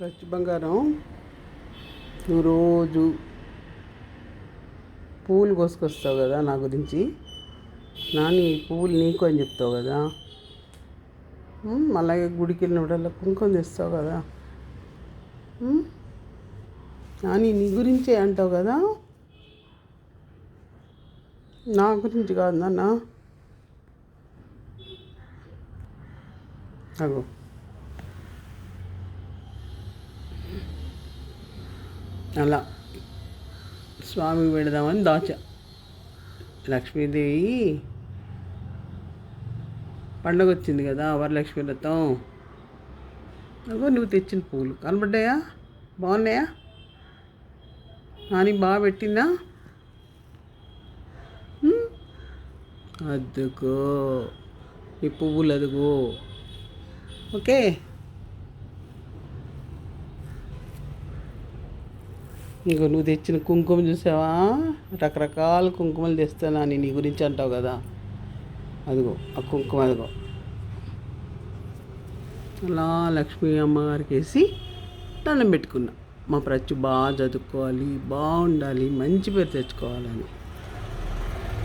రచ్చి బంగారం, నువ్వు రోజు పువ్వులు కోసుకొస్తావు కదా నా గురించి. నాని పువ్వులు నీకు అని చెప్తావు కదా. అలాగే గుడికి వెళ్ళినప్పుడల్లా కుంకుమ తెస్తావు కదా. నాని నీ గురించే అంటావు కదా, నా గురించి కాదు నాన్న. అగో అలా స్వామికి పెడదామని దాచా. లక్ష్మీదేవి పండగ వచ్చింది కదా, వరలక్ష్మి వ్రతం. అగో నువ్వు తెచ్చిన పూలు కనబడ్డాయా? బాగున్నాయా? నాని బాగా పెట్టిందా? అదుగో ఈ పువ్వులు అదుగో. ఓకే, ఇంకో నువ్వు తెచ్చిన కుంకుమ చూసావా? రకరకాల కుంకుమలు తెస్తానా నీ గురించి అంటావు కదా. అదిగో ఆ కుంకుమ అదిగో. అలా లక్ష్మీ అమ్మగారికి వేసి దండం పెట్టుకున్నా. మా ప్రచ్చు బాగా చదువుకోవాలి, బాగుండాలి, మంచి పేరు తెచ్చుకోవాలని.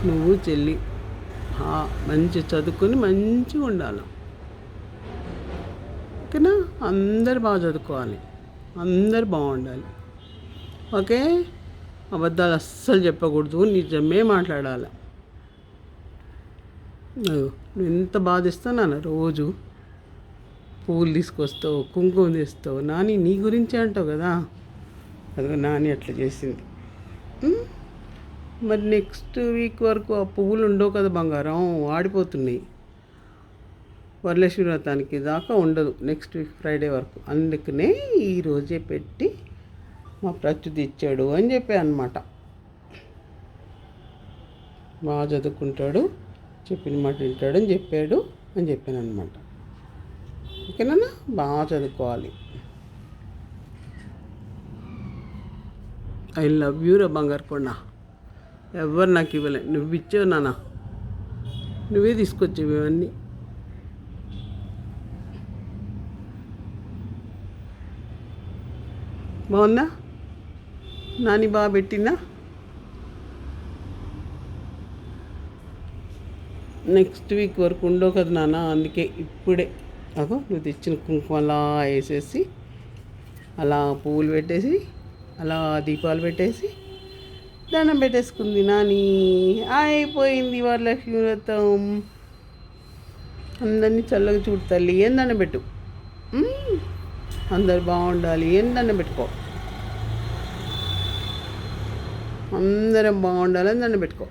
నువ్వు చెల్లి మంచి చదువుకొని మంచిగా ఉండాలి. ఓకేనా? అందరు బాగా చదువుకోవాలి, అందరు బాగుండాలి. ఓకే, అబద్ధాలు అస్సలు చెప్పకూడదు, నిజమే మాట్లాడాలి. నువ్వు ఎంత బాధిస్తావు నాన్న. రోజు పువ్వులు తీసుకొస్తావు, కుంకుమ తెస్తావు. నాని నీ గురించే అంటావు కదా. అదిగో నాని అట్లా చేసింది. మరి నెక్స్ట్ వీక్ వరకు ఆ పువ్వులు ఉండవు కదా బంగారం, వాడిపోతున్నాయి. వరలక్ష్మి వ్రతానికి దాకా ఉండదు, నెక్స్ట్ వీక్ ఫ్రైడే వరకు. అందుకనే ఈరోజే పెట్టి మా ప్రత్యుతి ఇచ్చాడు అని చెప్పా అనమాట. బాగా చదువుకుంటాడు, చెప్పిన మాట వింటాడని చెప్పాడు అని చెప్పాను అనమాట. ఓకేనా? బాగా చదువుకోవాలి. ఐ లవ్ యూ రా బంగారు కొండ. ఎవరు నాకు ఇవ్వలే, నువ్వు ఇచ్చావు నాన్న, నువ్వే తీసుకొచ్చావు ఇవన్నీ. బాగుందా? నాని బాగా పెట్టిందా? నెక్స్ట్ వీక్ వరకు ఉండవు కదా నాన్న, అందుకే ఇప్పుడే అగో నువ్వు తెచ్చిన కుంకుమ అలా వేసేసి, అలా పువ్వులు పెట్టేసి, అలా దీపాలు పెట్టేసి దండం పెట్టేసుకుంది నాని. అయిపోయింది వరలక్ష్మి వ్రతం. అందరినీ చల్లగా చూడు తల్లి, ఏం దండం పెట్టు. అందరు బాగుండాలి, ఏం దండం పెట్టుకో. అందరం బాగుండాలని దండం పెట్టుకో.